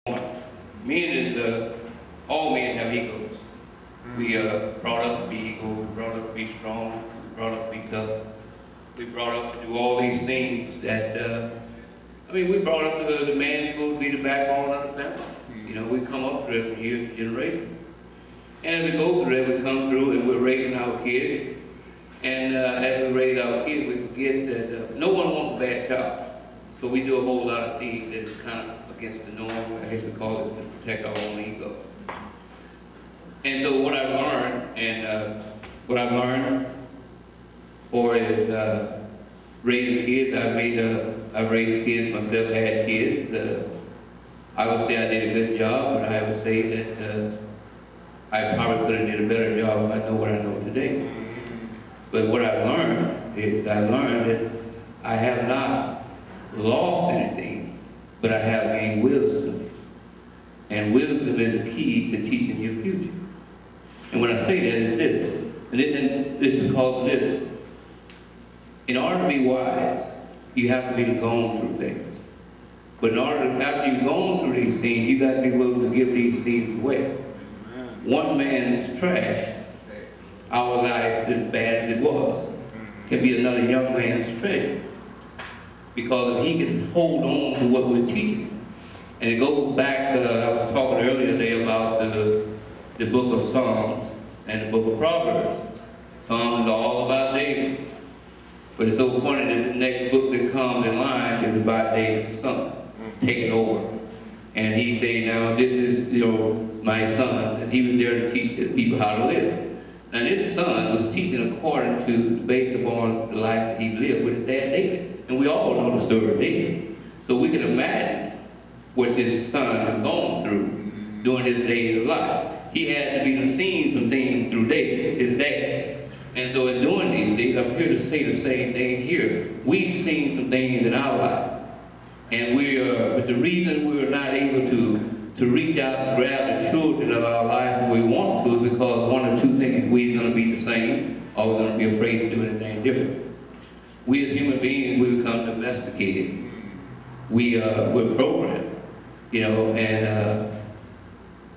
All men have egos. We brought up to be ego, we brought up to be strong, we brought up to be tough. We brought up to do all these things that, we brought up to the man supposed to be the backbone of the family. You know, we come up through it from years to generation. And as we go through that, we come through and we're raising our kids. And as we raise our kids, we forget that no one wants a bad child. So we do a whole lot of things that is kind of against the norm. I guess we call it to protect our own ego. And so what I've learned for is raising kids. I've raised kids myself, had kids. I would say I did a good job, but I would say that I probably could have did a better job if I know what I know today. But what I've learned is that I have not lost anything, but I have gained wisdom. And wisdom is the key to teaching your future. And when I say that, it's this. And it's because of this. In order to be wise, you have to be gone through things. But in order to, after you've gone through these things, you got to be willing to give these things away. One man's trash, our life, as bad as it was, can be another young man's treasure. Because if he can hold on to what we're teaching. And it goes back, I was talking earlier today about the book of Psalms and the book of Proverbs. Psalms is all about David. But it's so funny that the next book that comes in line is about David's son taking over. And he said, now this is, my son, and he was there to teach the people how to live. Now this son was teaching according to, based upon the life that he lived with his dad David. And we all know the story of David. So we can imagine what this son had gone through during his days of life. He had to be seen some things through David, his dad. And so in doing these things, I'm here to say the same thing here. We've seen some things in our life. And but the reason we're not able to reach out and grab the children of our life when we want to is because one or two things: we're going to be the same, or we're going to be afraid to do anything different. We as human beings, we become domesticated. We're programmed, and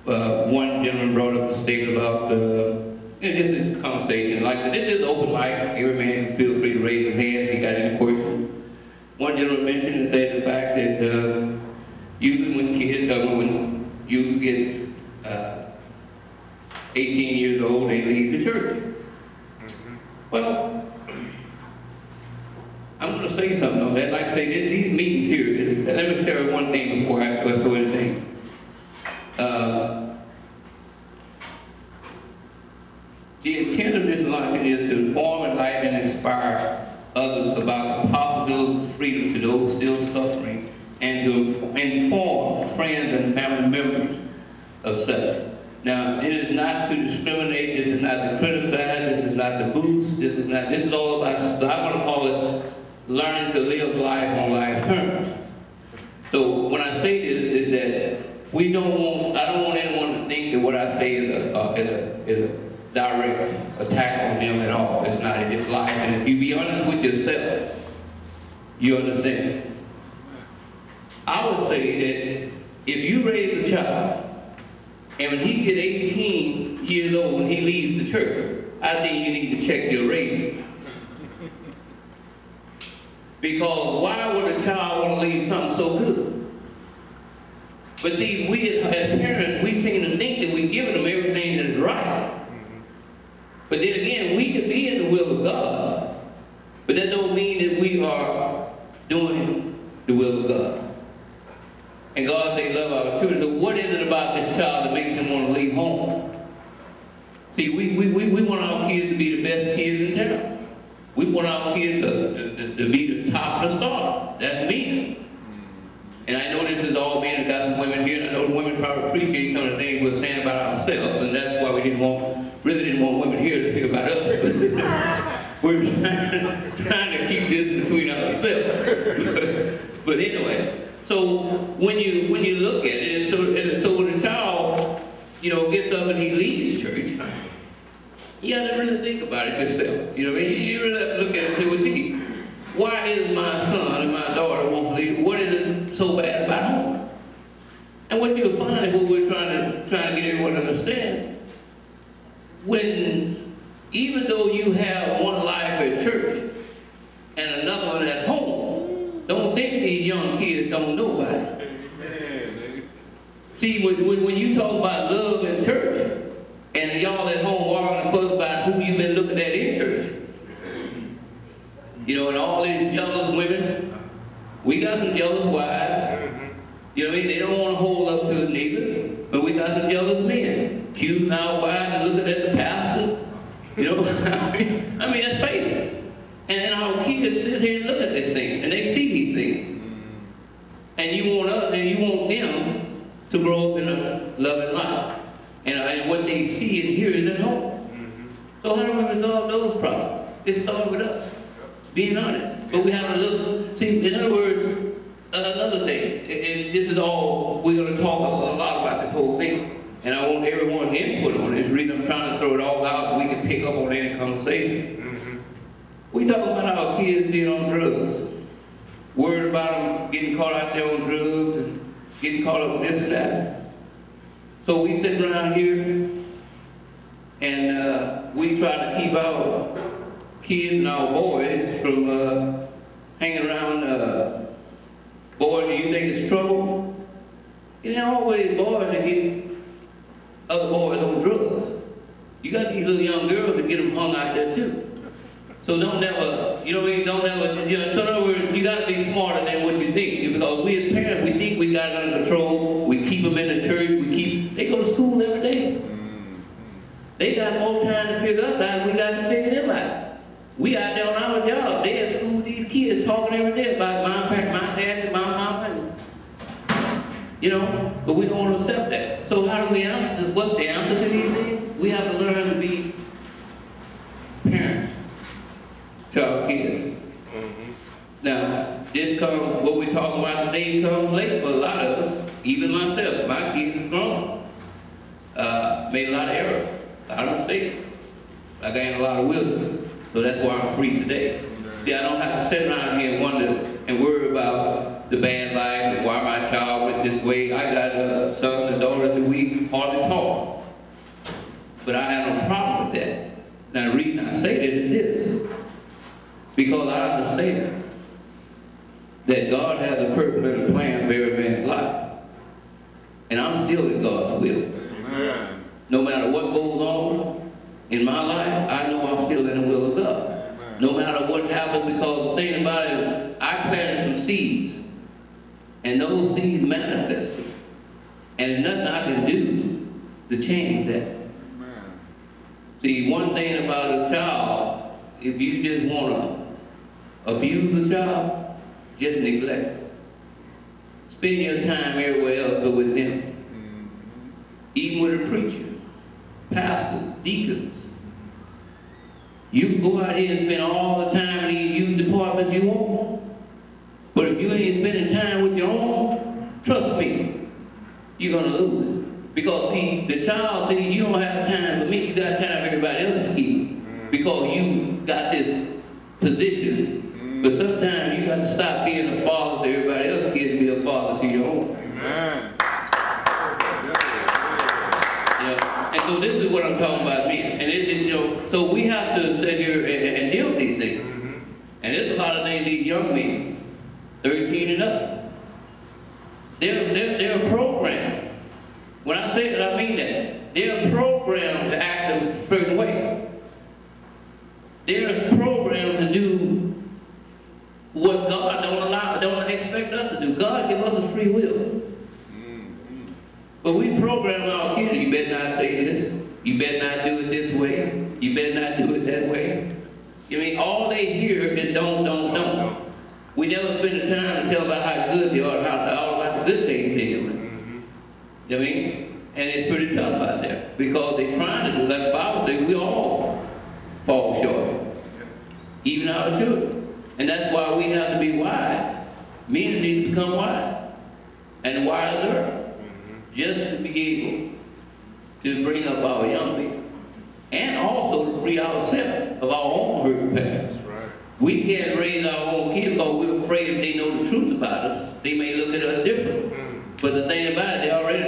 one gentleman brought up a statement about and this is a conversation, this is open mic, every man can feel free to raise his hand if he got any questions. One gentleman mentioned and said the fact that usually when youths get 18 years old, they leave the church. Well, I'm going to say something on that. Like I say, these meetings here, let me share one thing before I go through anything. The intent of this luncheon is to inform, enlighten, and inspire others about the possible freedom to those still suffering, and to inform friends and family members of such. Now, it is not to discriminate, this is not to criticize, this is not to boost, this is all about, I want to call it learning to live life on life terms. So when I say this is that I don't want anyone to think that what I say is a direct attack on them at all. It's not, it's life. And if you be honest with yourself, you understand. I would say that if you raise a child, and when he gets 18 years old, when he leaves the church, I think you need to check your raising. Because why would a child want to leave something so good? But see, we as parents, we seem to think that we're giving them everything that is right. But then again, we can be in the will of God, but that don't mean that we are doing the will of God. And God say, love our children. So what is it about this child that makes him want to leave home? See, we want our kids to be the best kids in town. We want our kids to be the top of the star. That's me. And I know this is all men, and got some women here, and I know the women probably appreciate some of the things we're saying about ourselves, and that's why we really didn't want women here to hear about us. We're trying to keep this between ourselves. But anyway, so when you look at it, so when a child, gets up and he leaves church, you got to really think about it yourself. You really have to look at it and say, well, gee, why is my son and my daughter want to leave? What is it so bad about home? And what you'll find, what we're trying to get everyone to understand, when, even though you have one life at church and another one at home, don't think these young kids don't know about it. See, when you talk about love in church, and y'all at home arguing fuss about who you've been looking at in church, you know, and all these jealous women, we got some jealous wives. You know what I mean? They don't want to hold up to a neighbor, but we got some jealous men. Accusing our wives and looking at the pastor. You know, I mean, let's face it. And then our kids sit here and look at this thing, and they see these things. And you want us, and you want them to grow up in a loving life. And what they see and hear is at home. So how do we resolve those problems? It starts with us, being honest. But we have to look, see, in other words, another thing, and this is all, we're going to talk a lot about this whole thing, and I want everyone's input on this. Reason I'm trying to throw it all out, we can pick up on any conversation. We talk about our kids being on drugs, worried about them getting caught out there on drugs, and getting caught up with this and that. So we sit around here, and we try to keep our kids and our boys from hanging around boys that you think is trouble. It ain't always boys that get other boys on drugs. You got these little young girls that get them hung out there too. So don't never, you know what I mean, don't never, you know, so in other words, you got to be smarter than what you think. Because we as parents, we think we got it under control. We keep them in the church. They go to school every day. They got more time to figure us out than we got to figure them out. We out there on our job. They at school with these kids talking every day about my parents, my dad, my mom. You know, but we don't want to accept that. So how do we answer? What's the answer to these things? We have to learn to be parents to our kids. Now, this comes, what we're talking about today comes late for a lot of us, even myself. My kids are grown. Made a lot of errors, a lot of mistakes. I gained a lot of wisdom, so that's why I'm free today. See, I don't have to sit around here and wonder and worry about the bad life and why my child went this way. I got sons and daughters that we hardly talk. But I have no problem with that. Now, the reason I say that is this. Because I understand that God has a purpose and a plan for every man's life. And I'm still in God's will. Amen. No matter what goes on in my life, I know I'm still in the will of God. Amen. No matter what happens, because the thing about it, I planted some seeds. And those seeds manifested. And there's nothing I can do to change that. Amen. See, one thing about a child, if you just want to abuse a child, just neglect it. Spend your time everywhere else but with them. Even with a preacher, pastors, deacons. You can go out here and spend all the time in these youth departments you want. But if you ain't spending time with your own, trust me, you're going to lose it. Because see, the child says, you don't have time for me, you got time for everybody else's kid. Because you got this position. But sometimes you got to stop being a father to everybody else's kids and be a father to your own. Amen. And so this is what I'm talking about men. And you know, so we have to sit here and deal with these things. And there's a lot of things these young men, 13 and up, they're programmed. When I say that, I mean that. They're programmed to act a certain way. They're programmed to do what God don't expect us to do. God give us a free will. But we program our kids, you better not say this, you better not do it this way, you better not do it that way. I mean, all they hear is don't. We never spend the time to tell about how good they are, all about the good things they're doing. You know what I mean? And it's pretty tough out there, because they're trying to do, like the Bible says, we all fall short. Even our children. And that's why we have to be wise. Men need to become wise. And wiser. Just to be able to bring up our young men. And also to free ourselves of our own hurt past. Right. We can't raise our own kids because we're afraid if they know the truth about us, they may look at us different. But the thing about it, they already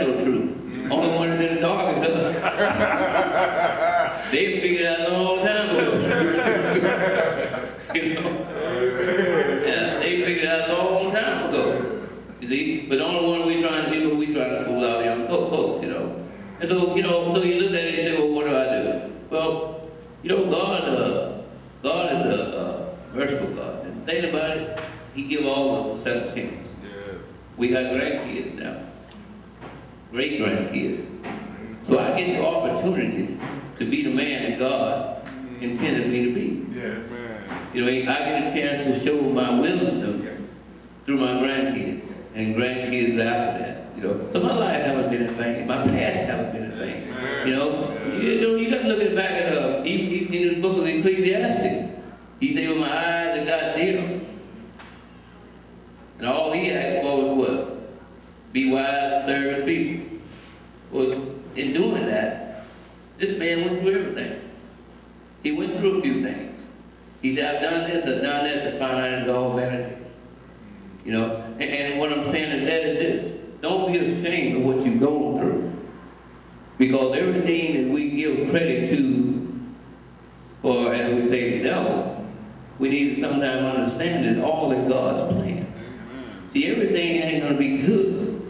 And so, so you look at it and say, well, what do I do? Well, God is a merciful God. And the thing about it, He gives all of us a second chance. Yes. We got grandkids now, great grandkids. So I get the opportunity to be the man that God intended me to be. Yes, man. I get a chance to show my wisdom through my grandkids and grandkids after that. So my life haven't been in vain. My past haven't been in vain. You got to look at back at even in the book of Ecclesiastes. He said, "With my eyes that got dim," and all he asked for was what? Be wise and serve his people. Well, in doing that, this man went through everything. He went through a few things. He said, "I've done this, I've done that," to find out it's all vanity. And what I'm saying is this. Don't be ashamed of what you've gone through. Because everything that we give credit to, or as we say, the devil, we need to sometimes understand is all in God's plan. See, everything ain't going to be good.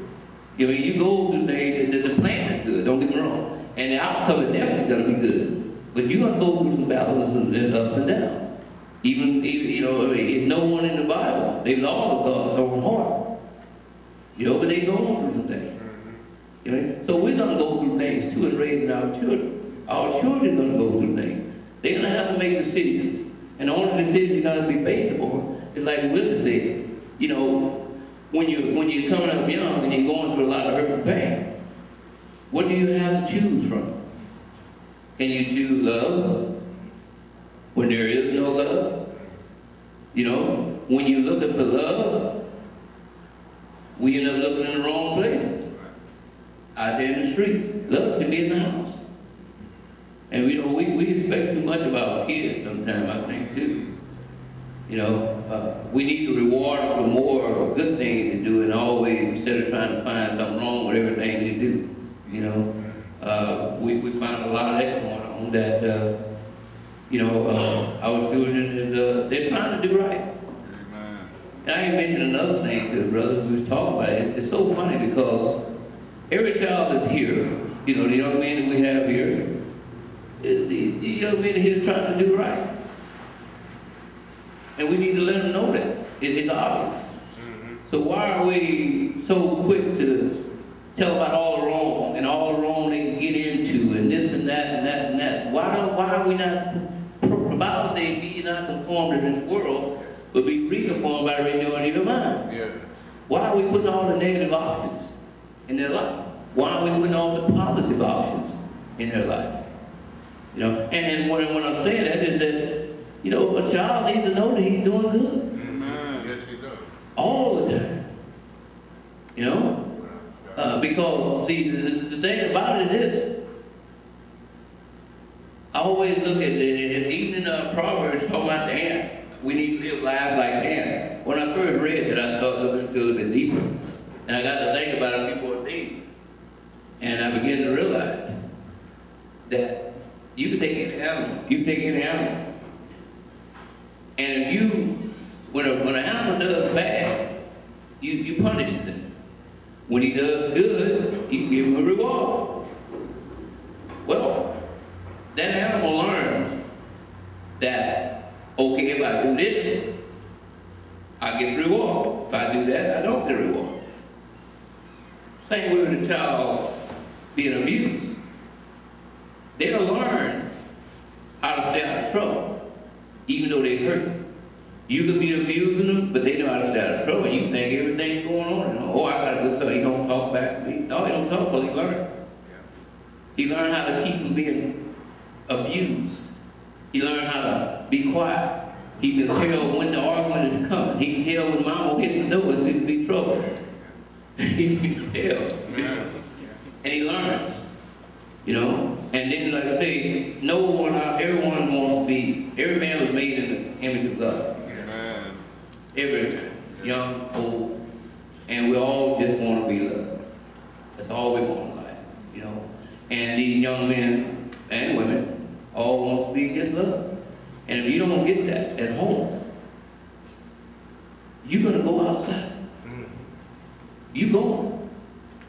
You go through things, the plan is good, don't get me wrong. And the outcome is definitely going to be good. But you're going to go through some battles and ups and downs. Even it's no one in the Bible. They lost God's own heart. But they go on through some things. So we're going to go through things too in raising our children. Our children are going to go through things. They're going to have to make decisions. And the only decision you're going to be based upon is like Willie said, when you're coming up young and you're going through a lot of hurt and pain, what do you have to choose from? Can you choose love when there is no love? When you look at the love, we end up looking in the wrong places. Out there in the streets. Love should be in the house. And we expect too much of our kids sometimes, I think, too. We need to reward them for more good things they do, and always, instead of trying to find something wrong with everything they do. We find a lot of that going on, that our children they're trying to do right. And I can mention another thing to the brother who was talking about it. It's so funny because every child that's here, the young men that we have here, the young men here trying to do right. And we need to let them know that. It's obvious. So why are we so quick to tell about all the wrong and all the wrong they can get into and this and that and that and that? Why are we not, the Bible says, be not conformed to this world, but be reconformed by the renewing of your mind. Yeah. Why are we putting all the negative options in their life? Why are we putting all the positive options in their life? And when I'm saying that is that, a child needs to know that he's doing good. Amen. Yes, he does. All the time. Because, see, the thing about it is, I always look at it, and even in Proverbs, talking about the ant. We need to live lives like the ant. When I first read it, I started looking into it a little bit deeper. And I got to think about a few more things. And I began to realize that you can take any animal. And if when an animal does bad, you punish him. When he does good, you give him a reward. Well, that animal learns that, okay, if I do this, I get the reward. If I do that, I don't get the reward. Same way with a child being abused. They'll learn how to stay out of trouble, even though they hurt. You could be abusing them, but they know how to stay out of trouble. You think everything's going on. I got a good son. He don't talk back to me. No, he don't talk because he learned. He learned how to keep from being abused. He learned how to be quiet. He can tell when the argument is coming. He can tell when mama hits the door, it's going to be trouble. He can tell. Yeah. And he learns. And then, like I say, everyone wants to be, every man was made in the image of God. Amen. Every man, young, old, and we all just want to be loved. That's all we want in life, And these young men and women all want to be just loved. And if you don't get that at home, you're going to go outside. You go.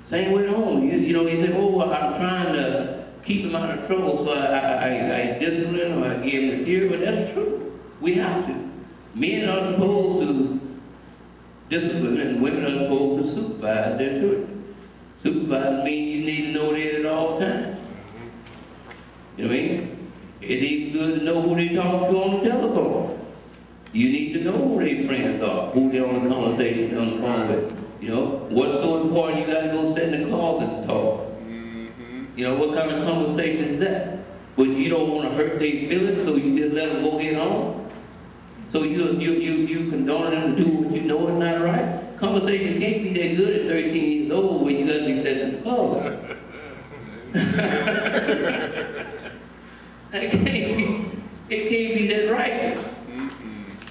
Same way at home. You know, you say, oh, I'm trying to keep him out of trouble, so I discipline him, or I give him this here, but that's true. We have to. Men are supposed to discipline, and women are supposed to supervise their children. Supervise means you need to know that at all times. You know what I mean? It's even good to know who they talk to on the telephone. You need to know who their friends are, who they're on a conversation on the phone with. You know, what's so important you got to go sit in the closet and talk. You know, what kind of conversation is that? But you don't want to hurt their feelings, so you just let them go head on. So you condone them to do what you know is not right. Conversation can't be that good at 13 years old when you got to be sitting in the closet. It can't be that righteous.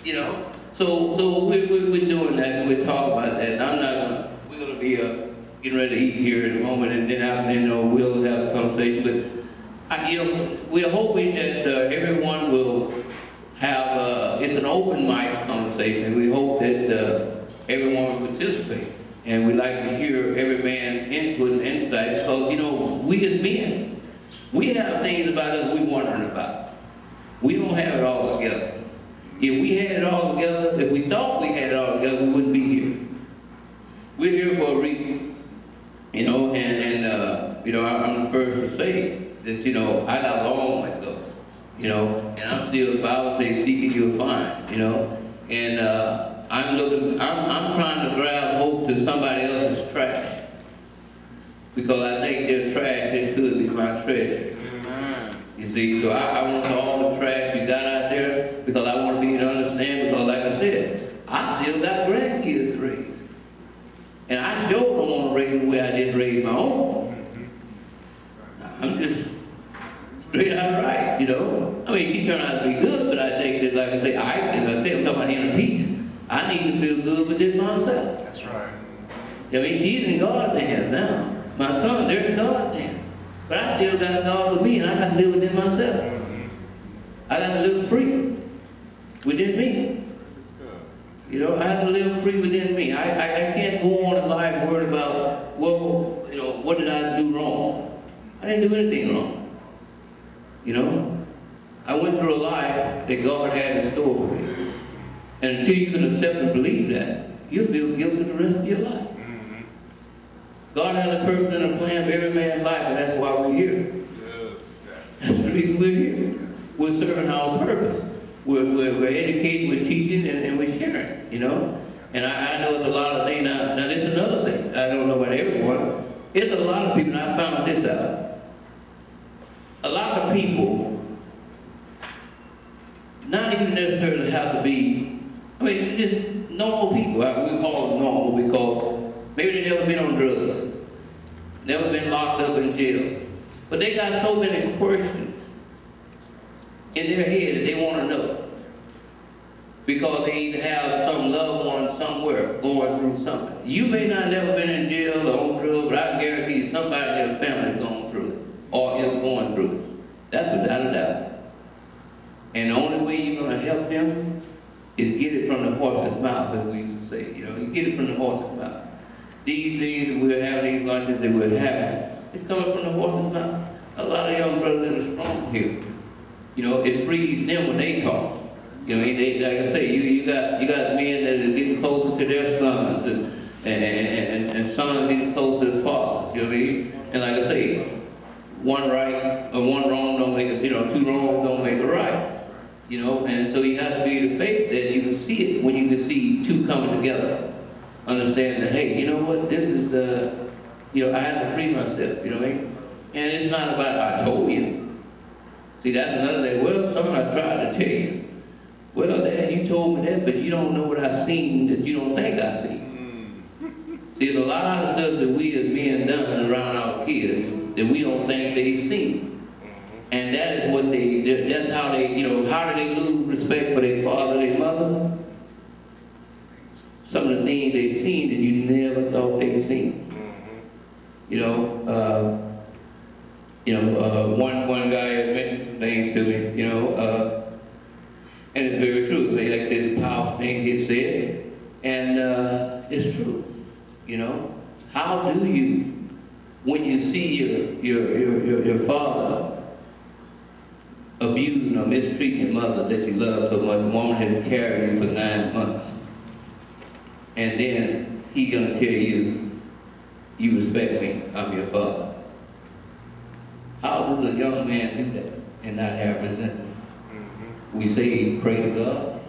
You know? So we're doing that, and we're talking about that. And we're going to be getting ready to eat here in a moment, and then after then, we'll have a conversation. But, you know, we're hoping that everyone will have, it's an open mic conversation. We hope that everyone will participate. And we like to hear every man's input and insight, because, you know, we as men, we have things about us we're wondering about. We don't have it all together. If we had it all together, if we thought we had it all together, we wouldn't be here. We're here for a reason, you know, and you know, I'm the first to say that, you know, I got a long way to go, you know, and I'm still, the Bible says, seeking you'll find, you know, and I'm trying to grab hope to somebody else's trash, because I think their trash that could be my treasure. You see, so I want all the trash you got out there, because I want to be able to understand, because like I said, I still got grandkids to raise. And I sure don't want to raise them the way I didn't raise my own. I'm just straight out right, you know. I mean, she turned out to be good, but I think that, like I say, I'm talking about inner peace. I need to feel good within myself. That's right. I mean, she's in God's hands now. My son, they're in God's hands. But I still got God with me, and I got to live within myself. I got to live free within me. You know, I have to live free within me. I can't go on in life worried about, well, you know, what did I do wrong? I didn't do anything wrong. You know? I went through a life that God had in store for me. And until you can accept and believe that, you'll feel guilty the rest of your life. God has a purpose and a plan for every man's life, and that's why we're here. Yes. That's the reason we're here. We're serving our purpose. We're educating, we're teaching, and we're sharing, you know? And I know it's a lot of things. Now there's another thing. I don't know about everyone. It's a lot of people, and I found this out. A lot of people, not even necessarily have to be, I mean, just normal people. We call them normal because maybe they've never been on drugs, never been locked up in jail. But they got so many questions in their head that they want to know. Because they either have some loved one somewhere going through something. You may not have never been in jail or on drugs, but I guarantee you somebody in your family is going through it, or is going through it. That's without a doubt. And the only way you're going to help them is get it from the horse's mouth, as we used to say. You know, you get it from the horse's mouth. These days that we're having, these lunches that we're having, it's coming from the horse's mouth. A lot of young brothers that are strong here. You know, it frees them when they talk. You know, like I say, you got men that are getting closer to their sons, and sons getting closer to fathers. You know what I mean? And like I say, one right or one wrong don't make two wrongs don't make a right. You know, and so you have to be the faith that you can see it when you can see two coming together. Understand that, hey, you know what? This is I have to free myself. You know what I mean? And it's not about I told you. See, that's another thing. Well, something I tried to tell you. Well, Dad, you told me that, but you don't know what I've seen that you don't think I've seen. See, there's a lot of stuff that we as men done around our kids that we don't think they've seen. And that is what that's how they, how do they lose respect for their father, their mother? Some of the things they've seen that you never thought they'd seen. One guy had mentioned some things to me, and it's very true. Like I said, it's a powerful thing he said, and it's true. How do you when you see your father abusing or mistreating your mother that you love so much, the woman has carried you for 9 months, and then he's gonna tell you, you respect me, I'm your father. How does a young man do that and not have resentment? We say, pray to God.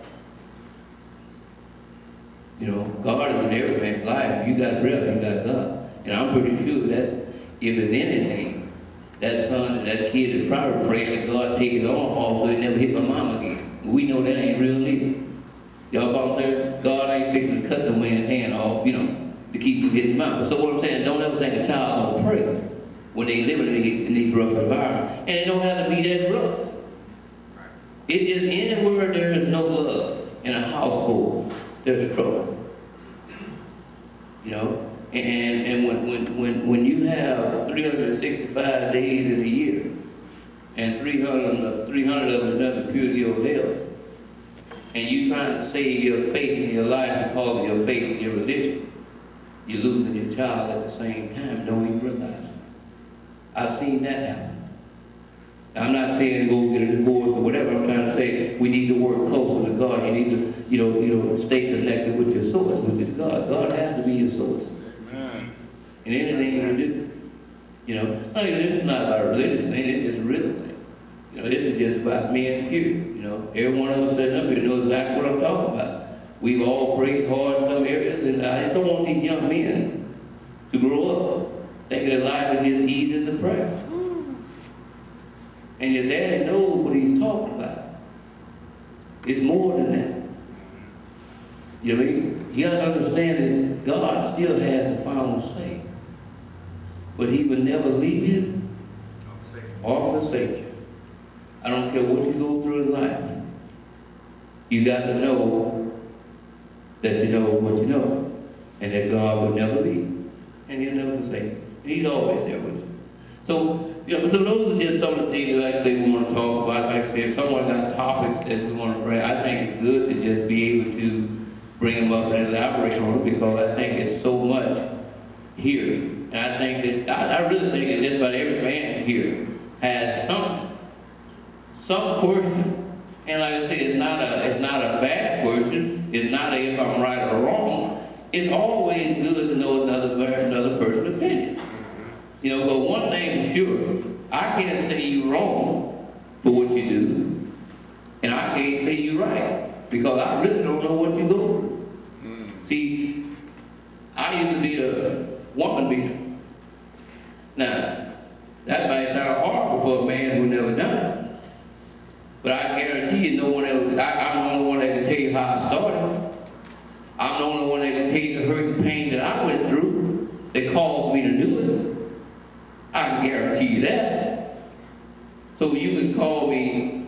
You know, God is in every man's life. You got breath, you got God. And I'm pretty sure that if it's anything, that son, that kid is probably praying that God take his arm off so he never hit my mom again. We know that ain't real neither. Y'all follow what I'm saying? God ain't fixing to cut the man's hand off, you know, to keep from hitting mom. So what I'm saying, don't ever think a child don't pray when they live in these rough environments. And it don't have to be that rough. It is anywhere there is no love in a household, there's trouble. You know? And when you have 365 days in a year, and 300 of them is nothing purely of hell, and you trying to save your faith in your life because of your faith in your religion, you're losing your child at the same time, don't even realize it. I've seen that happen. I'm not saying go get a divorce or whatever. I'm trying to say we need to work closer to God. You need to, you know, stay connected with your source, which is God. God has to be your source. Amen. And anything you do, you know, I mean, this is not about a religious thing. It's just a real thing. You know, this is just about men, period. You know, every one of us sitting up here knows exactly what I'm talking about. We've all prayed hard in some areas, and I just don't want these young men to grow up thinking that life is just easy as a prayer. And your daddy knows what he's talking about. It's more than that. You know what I mean? You gotta understand that God still has the final say. But he will never leave you or forsake you. I don't care what you go through in life. You got to know that you know what you know. And that God will never leave. And he'll never forsake you. And he's always there with you. So, you know, so those are just some of the things, like I say, we want to talk about. Like I say, if someone got topics that we want to bring, I think it's good to just be able to bring them up and elaborate on it, because I think it's so much here. And I think that, I really think that just about every man here has some question. And like I say, it's not a bad question. It's not a if I'm right or wrong. It's always good to know another person's opinion. You know, but one thing is sure, I can't say you're wrong for what you do, and I can't say you're right, because I really don't know what you go through. See, I used to be a woman beater. Now, that might sound horrible for a man who never done it, but I guarantee you no one else, I'm the only one that can tell you how I started. I'm the only one that can tell you the hurt and pain that I went through that caused me to do it. I can guarantee you that. So you can call me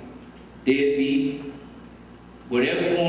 deadbeat, whatever you want